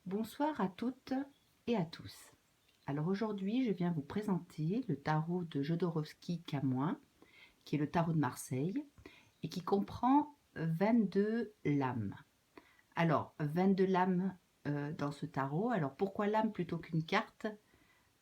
Bonsoir à toutes et à tous. Alors aujourd'hui, je viens vous présenter le tarot de Jodorowsky-Camoin, qui est le tarot de Marseille, et qui comprend 22 lames. Alors, 22 lames dans ce tarot. Alors, pourquoi lame plutôt qu'une carte?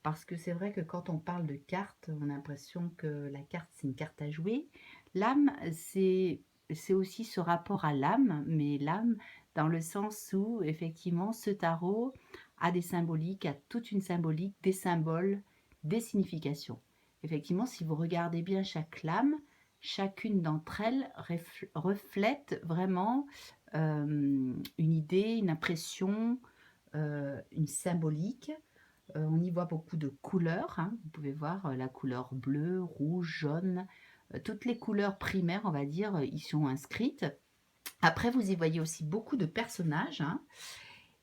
Parce que c'est vrai que quand on parle de carte, on a l'impression que la carte, c'est une carte à jouer. L'âme, c'est aussi ce rapport à l'âme, mais l'âme dans le sens où, effectivement, ce tarot a des symboliques, a toute une symbolique, des symboles, des significations. Effectivement, si vous regardez bien chaque lame, chacune d'entre elles reflète vraiment une idée, une impression, une symbolique. On y voit beaucoup de couleurs, hein. Vous pouvez voir la couleur bleue, rouge, jaune, toutes les couleurs primaires, on va dire, y sont inscrites. Après, vous y voyez aussi beaucoup de personnages, hein.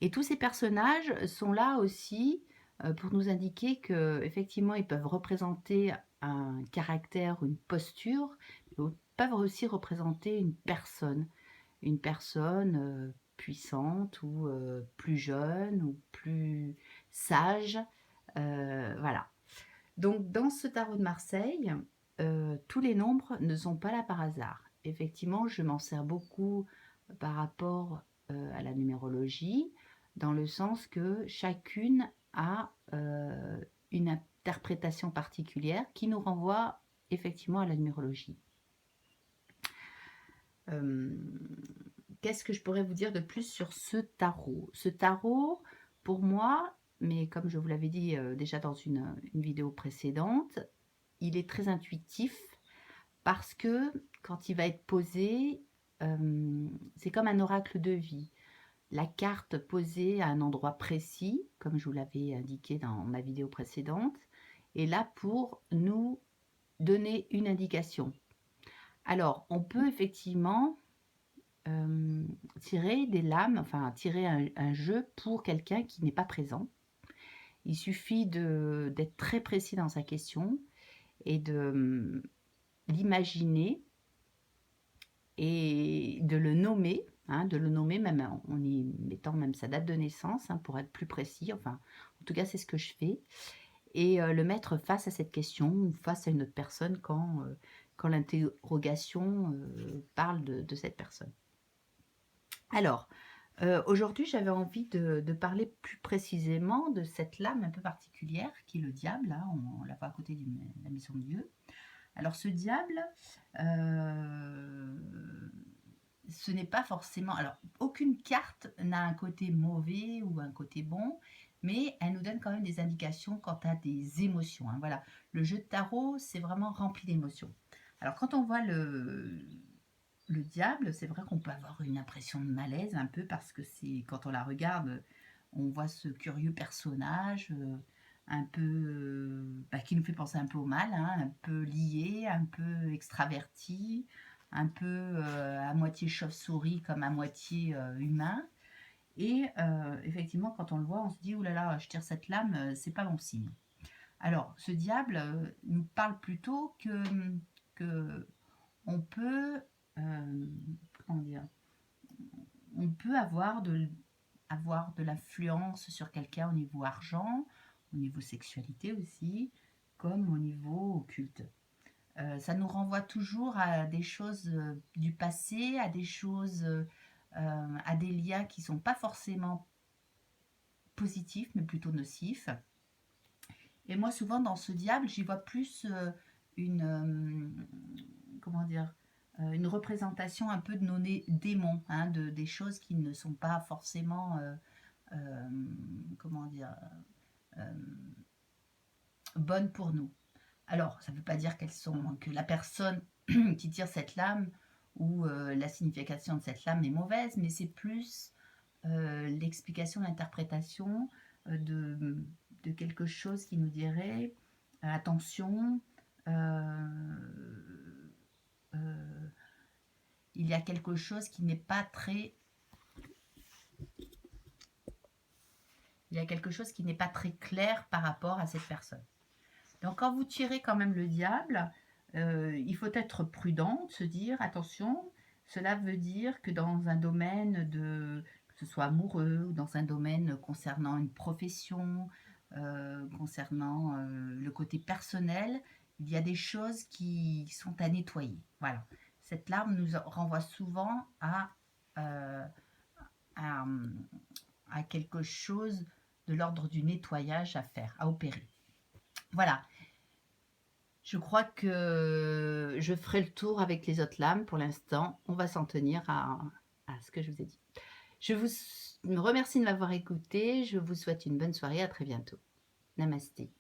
Et tous ces personnages sont là aussi pour nous indiquer qu'effectivement, ils peuvent représenter un caractère, une posture, mais peuvent aussi représenter une personne puissante ou plus jeune ou plus sage. Voilà. Donc, dans ce tarot de Marseille, tous les nombres ne sont pas là par hasard. Effectivement, je m'en sers beaucoup par rapport à la numérologie, dans le sens que chacune a une interprétation particulière qui nous renvoie effectivement à la numérologie. Qu'est-ce que je pourrais vous dire de plus sur ce tarot? Ce tarot, pour moi, mais comme je vous l'avais dit déjà dans une vidéo précédente, il est très intuitif parce que quand il va être posé, c'est comme un oracle de vie. La carte posée à un endroit précis, comme je vous l'avais indiqué dans ma vidéo précédente, est là pour nous donner une indication. Alors, on peut effectivement tirer des lames, enfin tirer un jeu pour quelqu'un qui n'est pas présent. Il suffit d'être très précis dans sa question et de l'imaginer et de le nommer, hein, de le nommer même en y mettant même sa date de naissance, hein, pour être plus précis. Enfin, en tout cas, c'est ce que je fais. Et le mettre face à cette question ou face à une autre personne quand l'interrogation parle de cette personne. Alors, aujourd'hui, j'avais envie de parler plus précisément de cette lame un peu particulière qui est le diable. Là, on la voit à côté de la maison de Dieu. Alors, ce diable, ce n'est pas forcément... Alors, aucune carte n'a un côté mauvais ou un côté bon, mais elle nous donne quand même des indications quant à des émotions, hein. Voilà, le jeu de tarot, c'est vraiment rempli d'émotions. Alors, quand on voit le diable, c'est vrai qu'on peut avoir une impression de malaise un peu parce que c'est quand on la regarde, on voit ce curieux personnage un peu qui nous fait penser un peu au mal, hein, un peu lié, un peu extraverti, un peu à moitié chauve-souris comme à moitié humain. Et effectivement, quand on le voit, on se dit oh là là, je tire cette lame, c'est pas bon signe. Alors, ce diable nous parle plutôt que on peut, comment dire, on peut avoir de l'influence sur quelqu'un au niveau argent, au niveau sexualité aussi, comme au niveau occulte. Ça nous renvoie toujours à des choses du passé, à des choses, à des liens qui ne sont pas forcément positifs, mais plutôt nocifs. Et moi, souvent, dans ce diable, j'y vois plus une, comment dire, une représentation un peu de nos démons, hein, des choses qui ne sont pas forcément, euh, comment dire, euh, bonnes pour nous. Alors, ça ne veut pas dire que la personne qui tire cette lame ou la signification de cette lame est mauvaise, mais c'est plus l'explication, l'interprétation de quelque chose qui nous dirait attention, euh, il y a quelque chose qui n'est pas très il y a quelque chose qui n'est pas très clair par rapport à cette personne. Donc quand vous tirez quand même le diable, il faut être prudent, se dire attention, cela veut dire que dans un domaine de que ce soit amoureux ou dans un domaine concernant une profession, concernant, le côté personnel, il y a des choses qui sont à nettoyer. Voilà. Cette larme nous renvoie souvent heu, à, à quelque chose de l'ordre du nettoyage à faire, à opérer. Voilà, je crois que je ferai le tour avec les autres lames pour l'instant. On va s'en tenir à ce que je vous ai dit. Je vous remercie de m'avoir écouté. Je vous souhaite une bonne soirée. À très bientôt. Namasté.